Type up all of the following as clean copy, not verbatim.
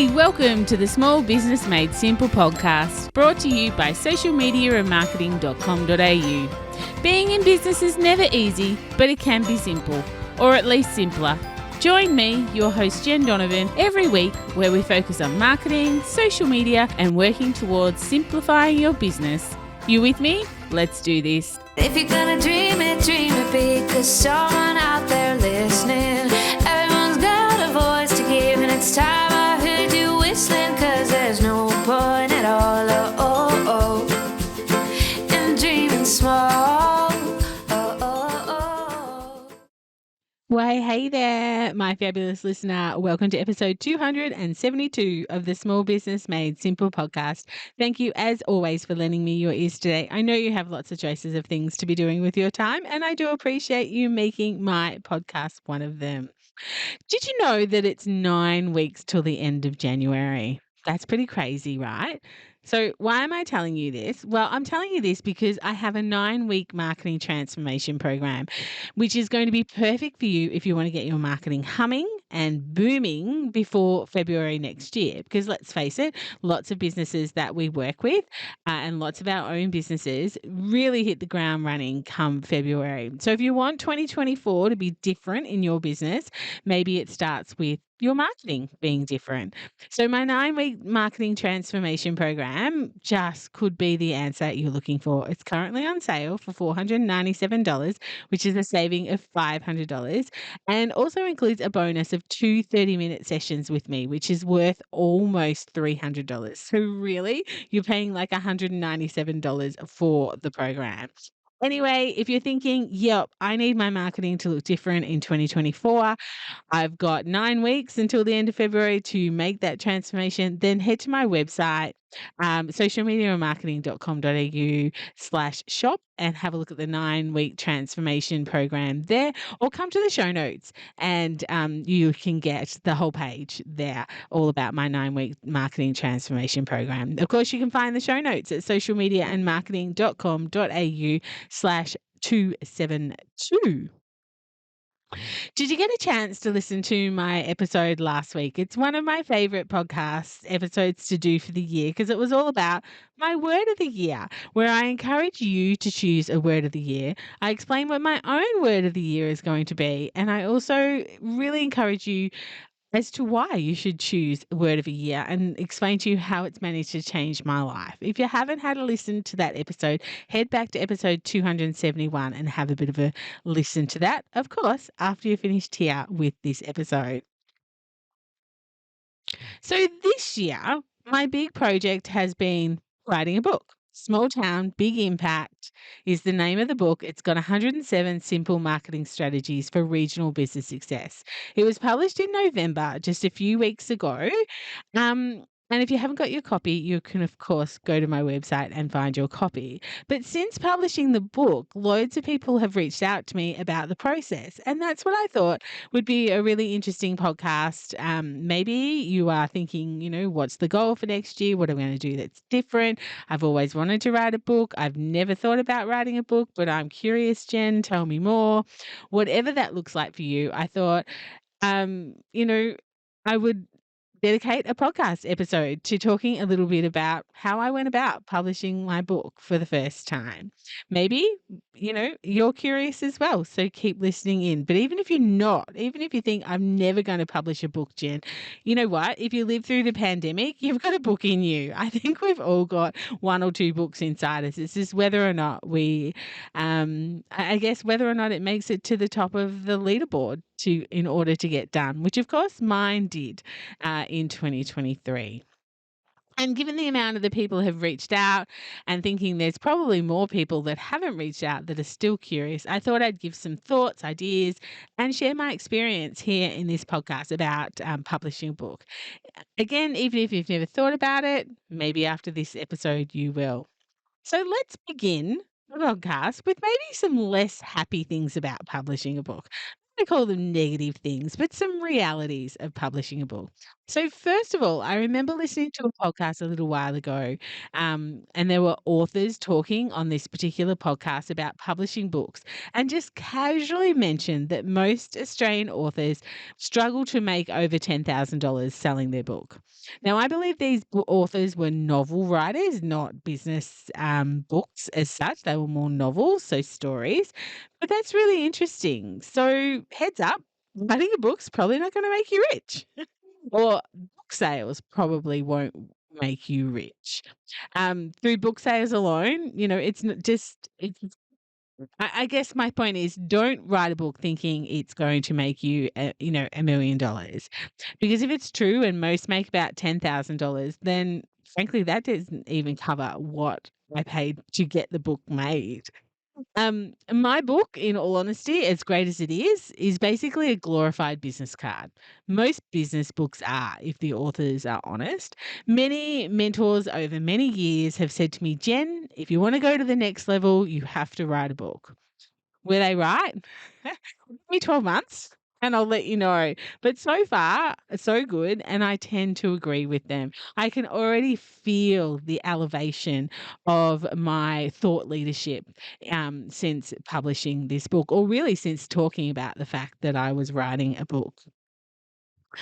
Hey, welcome to the Small Business Made Simple podcast, brought to you by socialmediaandmarketing.com.au. Being in business is never easy, but it can be simple, or at least simpler. Join me, your host Jen Donovan, every week where we focus on marketing, social media, and working towards simplifying your business. You with me? Let's do this. If you're gonna dream it big, 'cause someone out there listening. Everyone's got a voice to give, and it's time I heard you whistling, 'cause there's no point at all, in dreaming small. Why, hey there, my fabulous listener. Welcome to episode 272 of the Small Business Made Simple podcast. Thank you, as always, for lending me your ears today. I know you have lots of choices of things to be doing with your time, and I do appreciate you making my podcast one of them. Did you know that it's 9 weeks till the end of January? That's pretty crazy, right? So why am I telling you this? Well, I'm telling you this because I have a 9-week marketing transformation program, which is going to be perfect for you if you want to get your marketing humming and booming before February next year. Because let's face it, lots of businesses that we work with and lots of our own businesses really hit the ground running come February. So if you want 2024 to be different in your business, maybe it starts with your marketing being different. So my 9-week marketing transformation program just could be the answer you're looking for. It's currently on sale for $497, which is a saving of $500, and also includes a bonus of 2 30-minute sessions with me, which is worth almost $300. So really, you're paying like $197 for the program. Anyway, if you're thinking, yep, I need my marketing to look different in 2024, I've got 9 weeks until the end of February to make that transformation, then head to my website, socialmediaandmarketing.com.au/shop, and have a look at the 9-week transformation program there, or come to the show notes and you can get the whole page there all about my 9-week marketing transformation program. Of course, you can find the show notes at socialmediaandmarketing.com.au/272. Did you get a chance to listen to my episode last week? It's one of my favorite podcast episodes to do for the year because it was all about my word of the year, where I encourage you to choose a word of the year. I explain what my own word of the year is going to be, and I also really encourage you as to why you should choose a word of a year and explain to you how it's managed to change my life. If you haven't had a listen to that episode, head back to episode 271 and have a bit of a listen to that, of course, after you're finished here with this episode. So this year, my big project has been writing a book. Small Town, Big Impact is the name of the book. It's got 107 simple marketing strategies for regional business success. It was published in November, just a few weeks ago. And if you haven't got your copy, you can, of course, go to my website and find your copy. But since publishing the book, loads of people have reached out to me about the process. And that's what I thought would be a really interesting podcast. Maybe you are thinking, what's the goal for next year? What am I going to do that's different? I've always wanted to write a book. I've never thought about writing a book, but I'm curious, Jen. Tell me more. Whatever that looks like for you, I thought, I would dedicate a podcast episode to talking a little bit about how I went about publishing my book for the first time. Maybe, you're curious as well, so keep listening in. But even if you're not, even if you think I'm never going to publish a book, Jen, you know what? If you live through the pandemic, you've got a book in you. I think we've all got 1 or 2 books inside us. It's just whether or not I guess whether or not it makes it to the top of the leaderboard in order to get done, which of course mine did in 2023. And given the amount of the people who have reached out and thinking there's probably more people that haven't reached out that are still curious, I thought I'd give some thoughts, ideas, and share my experience here in this podcast about publishing a book. Again, even if you've never thought about it, maybe after this episode you will. So let's begin the podcast with maybe some less happy things about publishing a book. I call them negative things, but some realities of publishing a book. So first of all, I remember listening to a podcast a little while ago, and there were authors talking on this particular podcast about publishing books, and just casually mentioned that most Australian authors struggle to make over $10,000 selling their book. Now, I believe these authors were novel writers, not business books as such. They were more novels, so stories. But that's really interesting. So heads up, writing a book's probably not going to make you rich. Or book sales probably won't make you rich. Through book sales alone, it's not just it's I guess my point is don't write a book thinking it's going to make you $1 million. Because if it's true and most make about $10,000, then frankly that doesn't even cover what I paid to get the book made. My book, in all honesty, as great as it is basically a glorified business card. Most business books are, if the authors are honest. Many mentors over many years have said to me, Jen, if you want to go to the next level, you have to write a book. Were they right? Give me 12 months and I'll let you know. But so far, so good. And I tend to agree with them. I can already feel the elevation of my thought leadership since publishing this book, or really since talking about the fact that I was writing a book.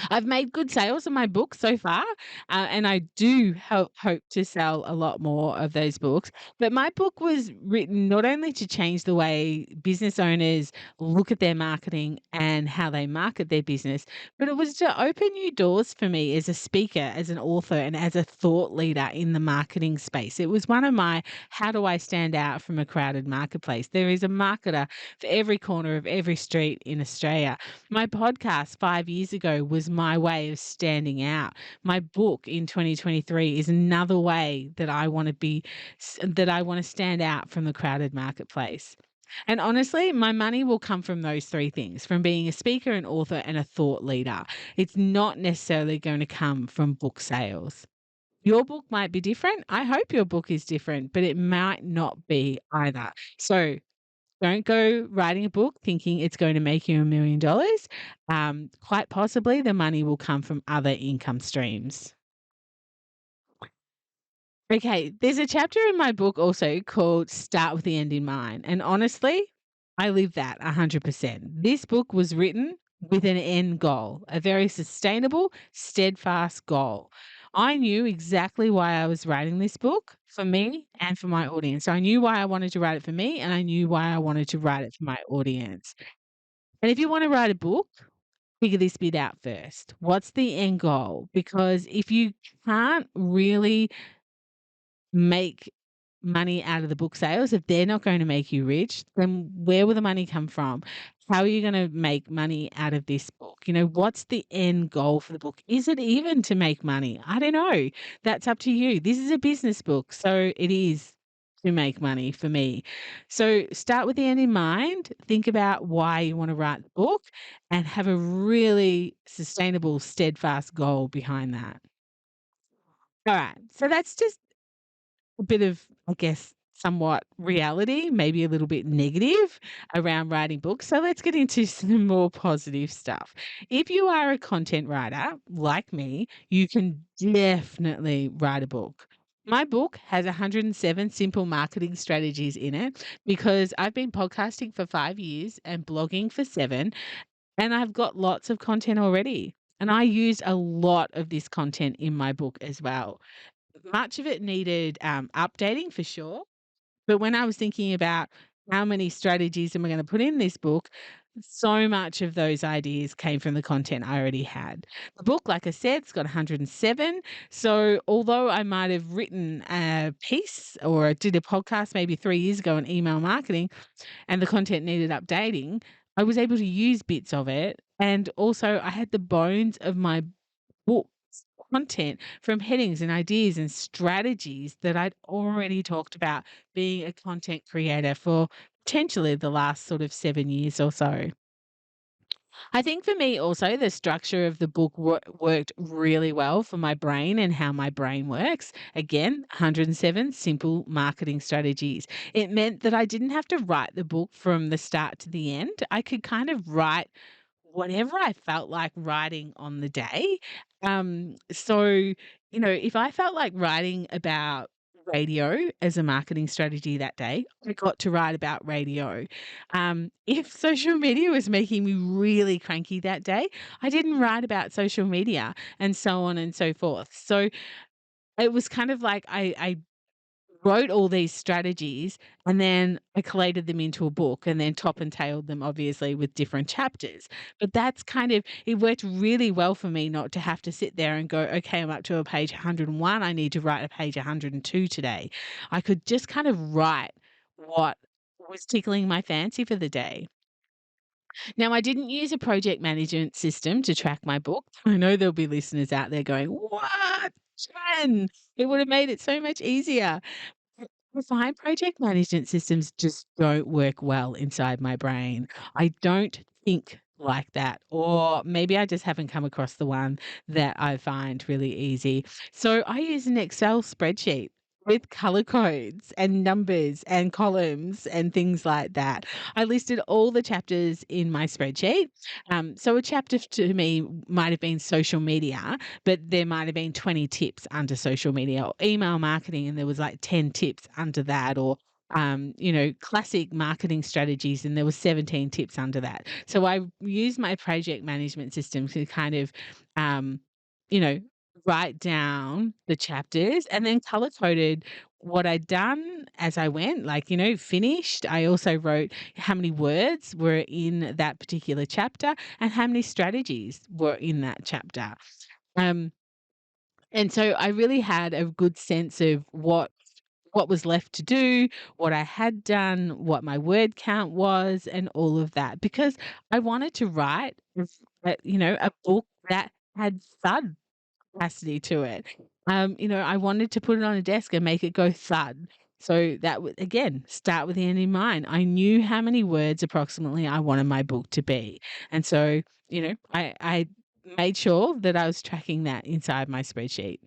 I've made good sales on my book so far, and I do hope to sell a lot more of those books. But my book was written not only to change the way business owners look at their marketing and how they market their business, but it was to open new doors for me as a speaker, as an author, and as a thought leader in the marketing space. It was one of my how do I stand out from a crowded marketplace? There is a marketer for every corner of every street in Australia. My podcast 5 years ago was my way of standing out. My book in 2023 is another way that I want to that I want to stand out from the crowded marketplace. And honestly, my money will come from those three things, from being a speaker, an author, and a thought leader. It's not necessarily going to come from book sales. Your book might be different. I hope your book is different, but it might not be either. So don't go writing a book thinking it's going to make you $1 million. Quite possibly the money will come from other income streams. Okay, there's a chapter in my book also called Start with the End in Mind. And honestly, I live that 100%. This book was written with an end goal, a very sustainable, steadfast goal. I knew exactly why I was writing this book for me and for my audience. So I knew why I wanted to write it for me, and I knew why I wanted to write it for my audience. And if you want to write a book, figure this bit out first. What's the end goal? Because if you can't really make money out of the book sales, if they're not going to make you rich, then where will the money come from? How are you going to make money out of this book? What's the end goal for the book? Is it even to make money? I don't know. That's up to you. This is a business book, so it is to make money for me. So start with the end in mind. Think about why you want to write the book and have a really sustainable, steadfast goal behind that. All right. So that's just a bit of, I guess, somewhat reality, maybe a little bit negative around writing books. So let's get into some more positive stuff. If you are a content writer like me, you can definitely write a book. My book has 107 simple marketing strategies in it because I've been podcasting for 5 years and blogging for 7, and I've got lots of content already. And I use a lot of this content in my book as well. Much of it needed updating for sure. But when I was thinking about how many strategies am I going to put in this book, so much of those ideas came from the content I already had. The book, like I said, it's got 107. So although I might have written a piece or did a podcast maybe 3 years ago on email marketing and the content needed updating, I was able to use bits of it. And also I had the bones of my book content from headings and ideas and strategies that I'd already talked about being a content creator for potentially the last sort of 7 years or so. I think for me also, the structure of the book worked really well for my brain and how my brain works. Again, 107 simple marketing strategies. It meant that I didn't have to write the book from the start to the end. I could kind of write whatever I felt like writing on the day So, if I felt like writing about radio as a marketing strategy that day, I got to write about radio. If social media was making me really cranky that day, I didn't write about social media and so on and so forth. So it was kind of like I wrote all these strategies and then I collated them into a book and then top and tailed them obviously with different chapters. But that's kind of it worked really well for me not to have to sit there and go, okay, I'm up to a page 101. I need to write a page 102 today. I could just kind of write what was tickling my fancy for the day. Now, I didn't use a project management system to track my book. I know there'll be listeners out there going, what? Jen, it would have made it so much easier. I find project management systems just don't work well inside my brain. I don't think like that. Or maybe I just haven't come across the one that I find really easy. So I use an Excel spreadsheet with color codes and numbers and columns and things like that. I listed all the chapters in my spreadsheet. So a chapter to me might have been social media, but there might have been 20 tips under social media or email marketing, and there was like 10 tips under that, or classic marketing strategies, and there was 17 tips under that. So I used my project management system to kind of, um, you know, write down the chapters and then color coded what I'd done as I went, like, finished. I also wrote how many words were in that particular chapter and how many strategies were in that chapter. Um, and so I really had a good sense of what was left to do, what I had done, what my word count was, and all of that, because I wanted to write, a book that had thud capacity to it. I wanted to put it on a desk and make it go thud. So that would, again, start with the end in mind. I knew how many words approximately I wanted my book to be. And so, I made sure that I was tracking that inside my spreadsheet.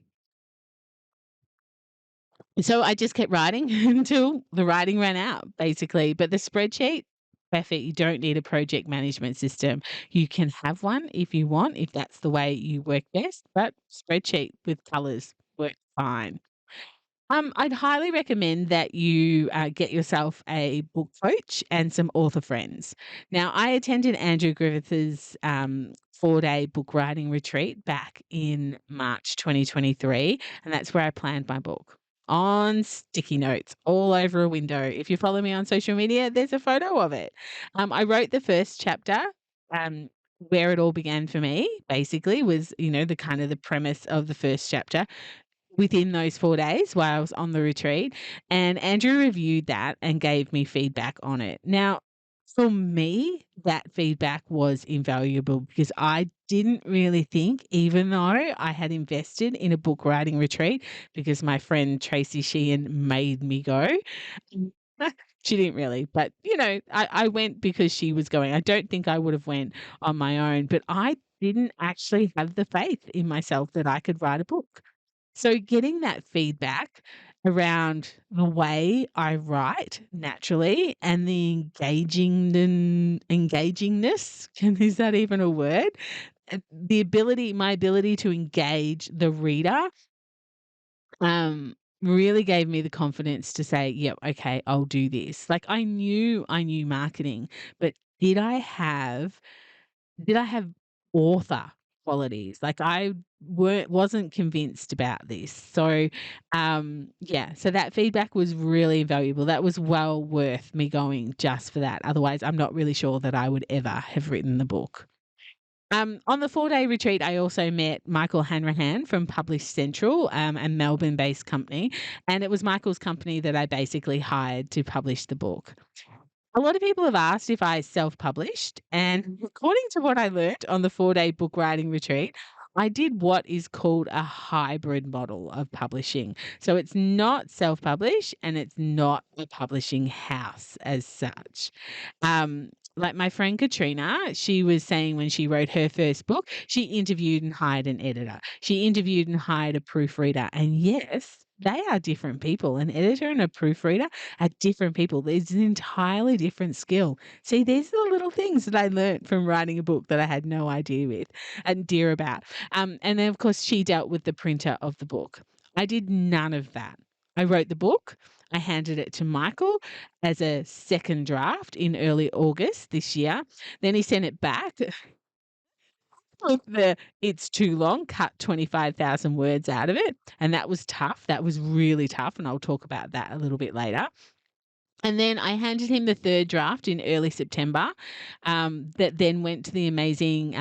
So I just kept writing until the writing ran out, basically. But the spreadsheet, perfect. You don't need a project management system. You can have one if you want, if that's the way you work best. But spreadsheet with colors works fine. I'd highly recommend that you get yourself a book coach and some author friends. Now, I attended Andrew Griffith's 4-day book writing retreat back in March 2023, and that's where I planned my book on sticky notes all over a window. If you follow me on social media, there's a photo of it. I wrote the first chapter. Where it all began for me, basically, was the kind of the premise of the first chapter within those 4 days while I was on the retreat, and Andrew reviewed that and gave me feedback on it. Now, for me, that feedback was invaluable because I didn't really think, even though I had invested in a book writing retreat because my friend Tracy Sheehan made me go. She didn't really, but I went because she was going. I don't think I would have went on my own, but I didn't actually have the faith in myself that I could write a book. So getting that feedback around the way I write naturally and the engagingness, is that even a word? My ability to engage the reader, really gave me the confidence to say, "Yep, okay, I'll do this." Like I knew marketing, but did I have did I have author qualities? Like I wasn't convinced about this. So, yeah, so that feedback was really valuable. That was well worth me going just for that. Otherwise, I'm not really sure that I would ever have written the book. On the 4-day retreat, I also met Michael Hanrahan from Publish Central, a Melbourne-based company, and it was Michael's company that I basically hired to publish the book. A lot of people have asked if I self-published, and according to what I learnt on the 4-day book writing retreat, I did what is called a hybrid model of publishing. So it's not self-published and it's not a publishing house as such. Like my friend Katrina, she was saying when she wrote her first book, she interviewed and hired an editor. She interviewed and hired a proofreader. And yes, they are different people. An editor and a proofreader are different people. There's an entirely different skill. See, these are the little things that I learnt from writing a book that I had no idea about. And then, of course, she dealt with the printer of the book. I did none of that. I wrote the book. I handed it to Michael as a second draft in early August this year. Then he sent it back with the "it's too long," cut 25,000 words out of it, and that was tough. That was really tough, and I'll talk about that a little bit later. And then I handed him the third draft in early September, that then went to the amazing,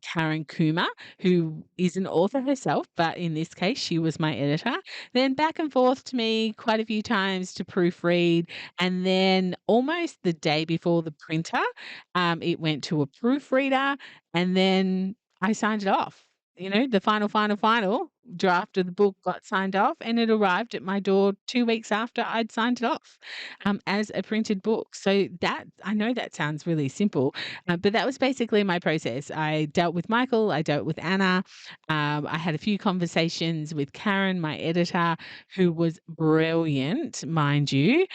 Karen Kuma, who is an author herself, but in this case, she was my editor. Then back and forth to me quite a few times to proofread, and then almost the day before the printer, it went to a proofreader, and then I signed it off. You know, the final draft of the book got signed off, and it arrived at my door 2 weeks after I'd signed it off, as a printed book. So that I know that sounds really simple, but that was basically my process. I dealt with Michael, I dealt with Anna, I had a few conversations with Karen, my editor, who was brilliant, mind you,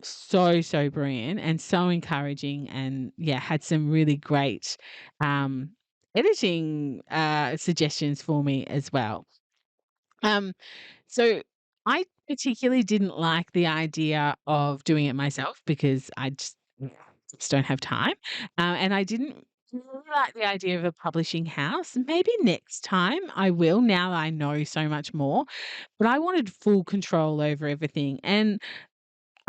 so brilliant and so encouraging, and yeah, had some really great um, editing suggestions for me as well. Um, so I particularly didn't like the idea of doing it myself because I just don't have time. And I didn't really like the idea of a publishing house. Maybe next time I will, now I know so much more. But I wanted full control over everything. And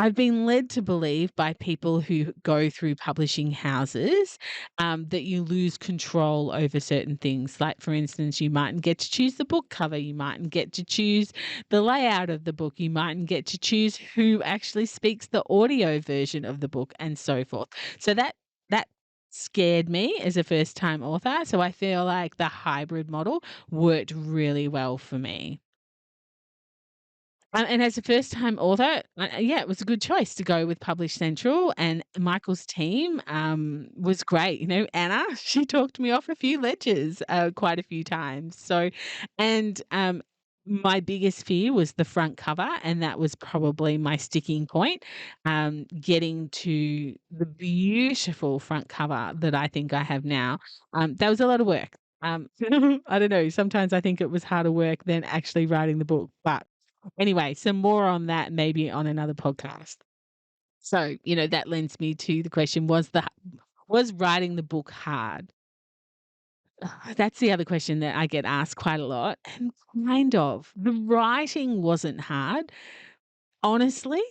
I've been led to believe by people who go through publishing houses, that you lose control over certain things. Like, for instance, you mightn't get to choose the book cover, you mightn't get to choose the layout of the book, you mightn't get to choose who actually speaks the audio version of the book, and so forth. So that scared me as a first time author. So I feel like the hybrid model worked really well for me. And as a first-time author, yeah, it was a good choice to go with Publish Central, and Michael's team, was great. You know, Anna, she talked me off a few ledges, quite a few times. So and, my biggest fear was the front cover, and that was probably my sticking point, getting to the beautiful front cover that I think I have now. That was a lot of work. I don't know, sometimes I think it was harder work than actually writing the book, but anyway, some more on that maybe on another podcast. So, that lends me to the question, was writing the book hard? That's the other question that I get asked quite a lot, and kind of. The writing wasn't hard. Honestly,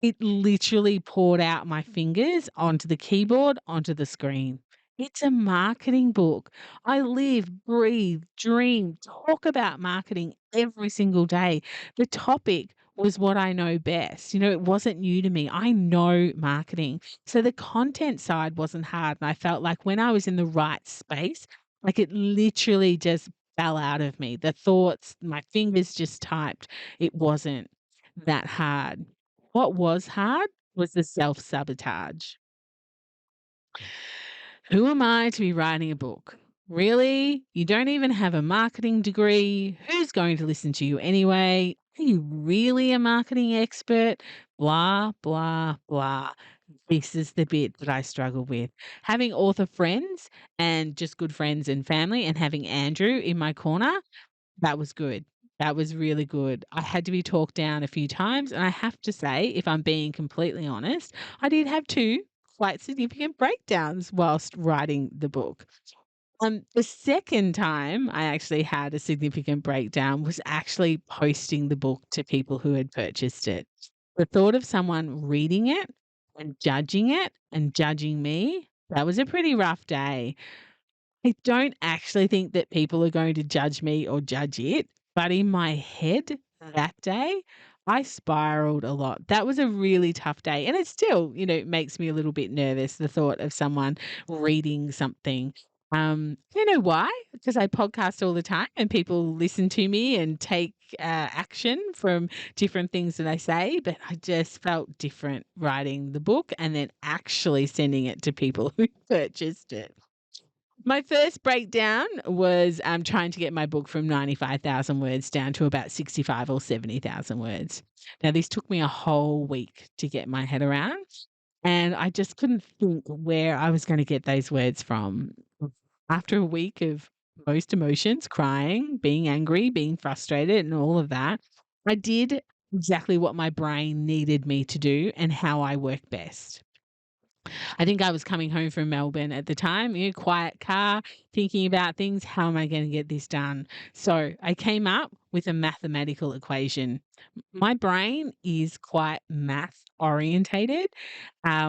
it literally poured out my fingers onto the keyboard, onto the screen. It's a marketing book. I live, breathe, dream, talk about marketing every single day. The topic was what I know best. It wasn't new to me. I know marketing. So the content side wasn't hard. And I felt like when I was in the right space, like it literally just fell out of me. The thoughts, my fingers just typed. It wasn't that hard. What was hard was the self-sabotage. Who am I to be writing a book? Really? You don't even have a marketing degree. Who's going to listen to you anyway? Are you really a marketing expert? Blah, blah, blah. This is the bit that I struggle with. Having author friends and just good friends and family, and having Andrew in my corner, that was good. That was really good. I had to be talked down a few times, and I have to say, if I'm being completely honest, I did have 2 quite significant breakdowns whilst writing the book. The second time I actually had a significant breakdown was actually posting the book to people who had purchased it. The thought of someone reading it and judging me, that was a pretty rough day. I don't actually think that people are going to judge me or judge it, but in my head that day, I spiraled a lot. That was a really tough day. And it still, makes me a little bit nervous, the thought of someone reading something. You know why? Because I podcast all the time and people listen to me and take action from different things that I say. But I just felt different writing the book and then actually sending it to people who purchased it. My first breakdown was trying to get my book from 95,000 words down to about 65 or 70,000 words. Now, this took me a whole week to get my head around, and I just couldn't think where I was going to get those words from. After a week of most emotions, crying, being angry, being frustrated, and all of that, I did exactly what my brain needed me to do and how I work best. I think I was coming home from Melbourne at the time, quiet car, thinking about things. How am I going to get this done? So I came up with a mathematical equation. My brain is quite math orientated. I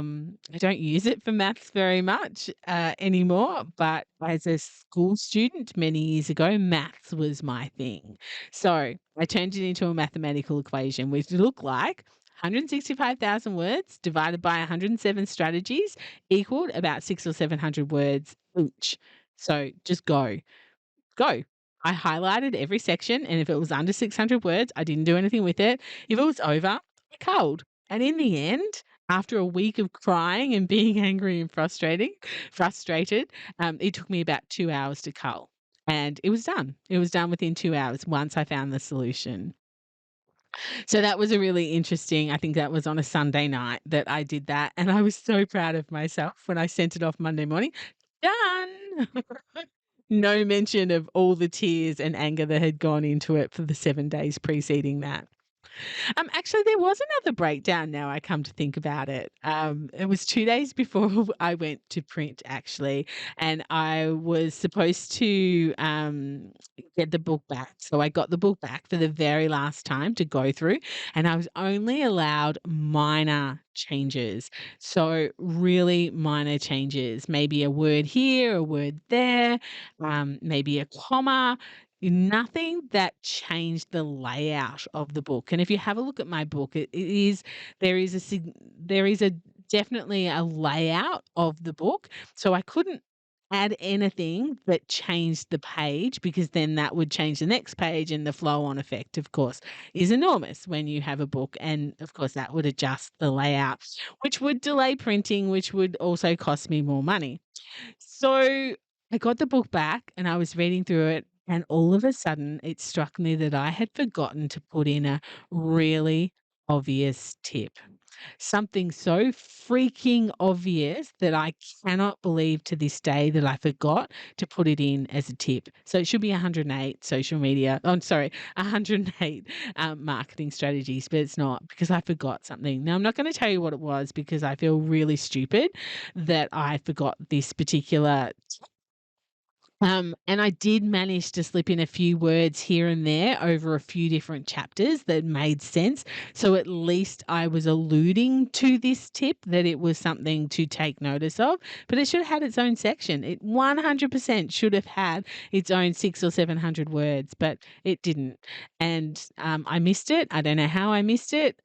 don't use it for maths very much anymore, but as a school student many years ago, maths was my thing. So I turned it into a mathematical equation, which looked like 165,000 words divided by 107 strategies equaled about 600 or 700 words each. So just go. Go. I highlighted every section, and if it was under 600 words, I didn't do anything with it. If it was over, I culled. And in the end, after a week of crying and being angry and frustrated, it took me about 2 hours to cull. And it was done. It was done within 2 hours once I found the solution. So that was a really interesting, I think that was on a Sunday night that I did that, and I was so proud of myself when I sent it off Monday morning. Done. No mention of all the tears and anger that had gone into it for the 7 days preceding that. Actually, there was another breakdown now I come to think about it. It was 2 days before I went to print actually, and I was supposed to, get the book back. So I got the book back for the very last time to go through, and I was only allowed minor changes. So really minor changes, maybe a word here, a word there, maybe a comma. Nothing that changed the layout of the book. And if you have a look at my book, there is there is a definitely a layout of the book. So I couldn't add anything that changed the page, because then that would change the next page, and the flow on effect, of course, is enormous when you have a book. And of course, that would adjust the layout, which would delay printing, which would also cost me more money. So I got the book back and I was reading through it, and all of a sudden it struck me that I had forgotten to put in a really obvious tip. Something so freaking obvious that I cannot believe to this day that I forgot to put it in as a tip. So it should be 108 social media. I'm sorry, 108 marketing strategies, but it's not, because I forgot something. Now, I'm not going to tell you what it was because I feel really stupid that I forgot this particular. And I did manage to slip in a few words here and there over a few different chapters that made sense. So at least I was alluding to this tip, that it was something to take notice of, but it should have had its own section. It 100% should have had its own 600 or 700 words, but it didn't. And I missed it. I don't know how I missed it.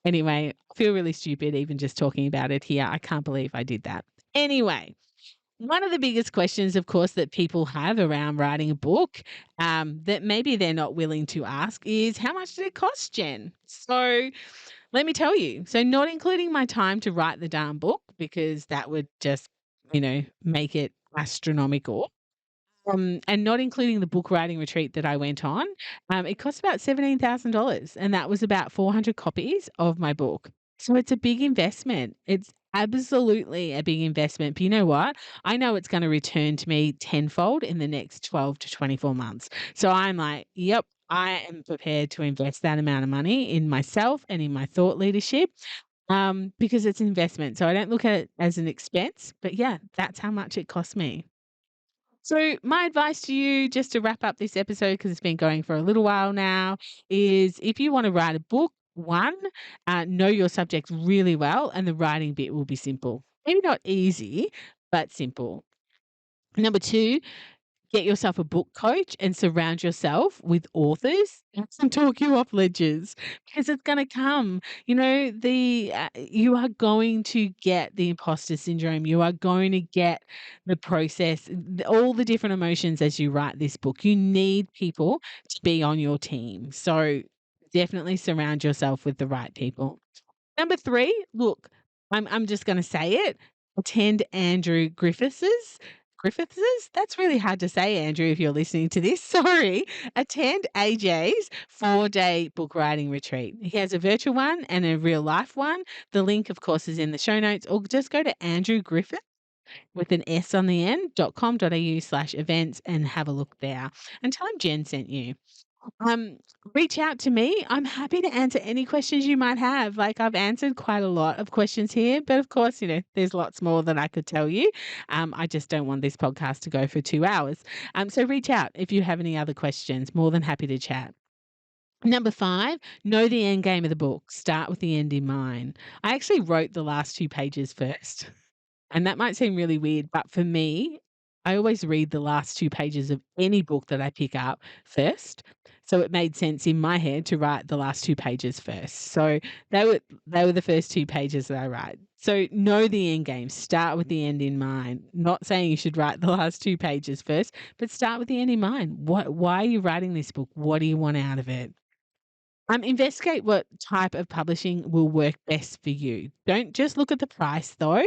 Anyway, I feel really stupid even just talking about it here. I can't believe I did that. Anyway, one of the biggest questions, of course, that people have around writing a book, that maybe they're not willing to ask is, how much did it cost, Jen? So let me tell you. So not including my time to write the darn book, because that would just, make it astronomical. And not including the book writing retreat that I went on, it cost about $17,000, and that was about 400 copies of my book. So it's a big investment. It's absolutely a big investment. But you know what? I know it's going to return to me tenfold in the next 12 to 24 months. So I'm like, yep, I am prepared to invest that amount of money in myself and in my thought leadership, because it's an investment. So I don't look at it as an expense, but yeah, that's how much it cost me. So, my advice to you, just to wrap up this episode, because it's been going for a little while now, is if you want to write a book, one, know your subject really well, and the writing bit will be simple. Maybe not easy, but simple. Number two, get yourself a book coach and surround yourself with authors that can talk you off ledges, because it's going to come. You are going to get the imposter syndrome. You are going to get the process, all the different emotions as you write this book. You need people to be on your team. So definitely surround yourself with the right people. Number three, look, I'm just going to say it. attend Andrew Griffiths's. That's really hard to say, Andrew, if you're listening to this. Sorry. Attend AJ's 4-day book writing retreat. He has a virtual one and a real life one. The link, of course, is in the show notes, or just go to Andrew Griffith with an S on the end, .com.au/events and have a look there. And tell him Jen sent you. Reach out to me. I'm happy to answer any questions you might have. Like, I've answered quite a lot of questions here, but of course, there's lots more that I could tell you. I just don't want this podcast to go for 2 hours. So reach out if you have any other questions. More than happy to chat. Number 5, know the end game of the book. Start with the end in mind. I actually wrote the last 2 pages first. And that might seem really weird, but for me, I always read the last 2 pages of any book that I pick up first. So it made sense in my head to write the last 2 pages first. So they were the first 2 pages that I write. So know the end game. Start with the end in mind. Not saying you should write the last 2 pages first, but start with the end in mind. Why are you writing this book? What do you want out of it? Investigate what type of publishing will work best for you. Don't just look at the price though.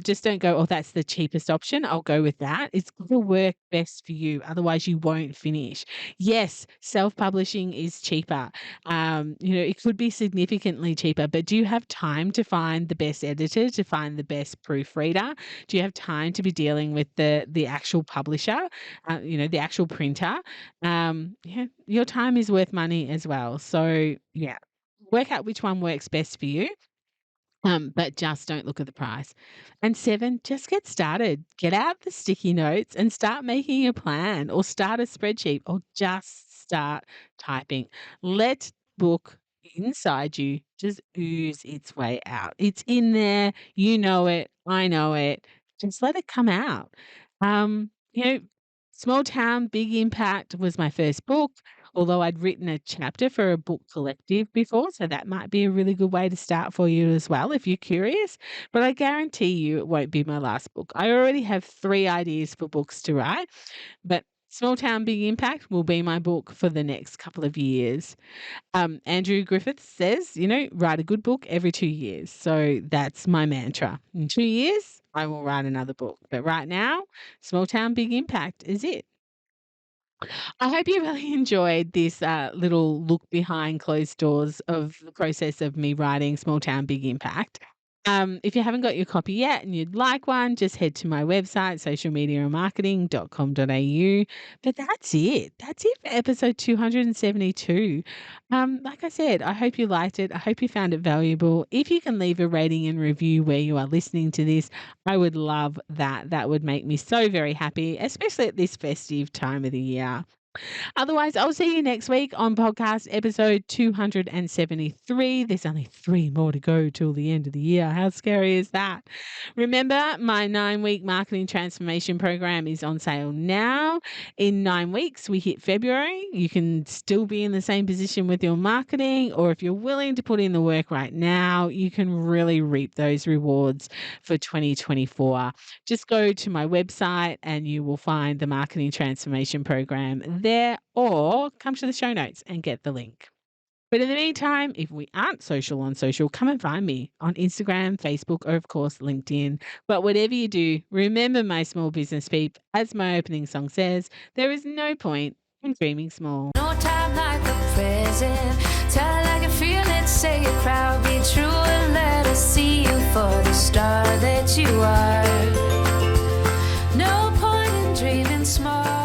Just don't go, oh, that's the cheapest option. I'll go with that. It's going to work best for you. Otherwise, you won't finish. Yes, self-publishing is cheaper. It could be significantly cheaper, but do you have time to find the best editor, to find the best proofreader? Do you have time to be dealing with the actual publisher, the actual printer? Your time is worth money as well. So work out which one works best for you. But just don't look at the price. And 7, just get started. Get out the sticky notes and start making a plan, or start a spreadsheet, or just start typing. Let book inside you just ooze its way out. It's in there. You know it. I know it. Just let it come out. Small Town, Big Impact was my first book, although I'd written a chapter for a book collective before, so that might be a really good way to start for you as well if you're curious. But I guarantee you it won't be my last book. I already have 3 ideas for books to write, but Small Town, Big Impact will be my book for the next couple of years. Andrew Griffith says, write a good book every 2 years. So that's my mantra. In 2 years, I will write another book. But right now, Small Town, Big Impact is it. I hope you really enjoyed this little look behind closed doors of the process of me writing Small Town, Big Impact. If you haven't got your copy yet and you'd like one, just head to my website, socialmediamarketing.com.au. But that's it. That's it for episode 272. Like I said, I hope you liked it. I hope you found it valuable. If you can leave a rating and review where you are listening to this, I would love that. That would make me so very happy, especially at this festive time of the year. Otherwise, I'll see you next week on podcast episode 273. There's only 3 more to go till the end of the year. How scary is that? Remember, my 9-week marketing transformation program is on sale now. In 9 weeks, we hit February. You can still be in the same position with your marketing, or if you're willing to put in the work right now, you can really reap those rewards for 2024. Just go to my website and you will find the marketing transformation program there, or come to the show notes and get the link. But in the meantime, if we aren't social on social, come and find me on Instagram, Facebook, or of course LinkedIn. But whatever you do, remember, my small business peep, as my opening song says, there is no point in dreaming small. No time like the present. Tell it like you feel it, say it proud, be true, and let us see you for the star that you are. No point in dreaming small.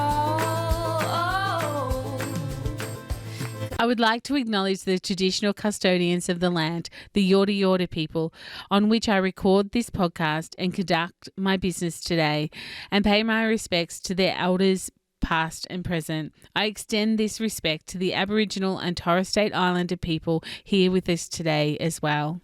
I would like to acknowledge the traditional custodians of the land, the Yorta Yorta people, on which I record this podcast and conduct my business today, and pay my respects to their elders, past and present. I extend this respect to the Aboriginal and Torres Strait Islander people here with us today as well.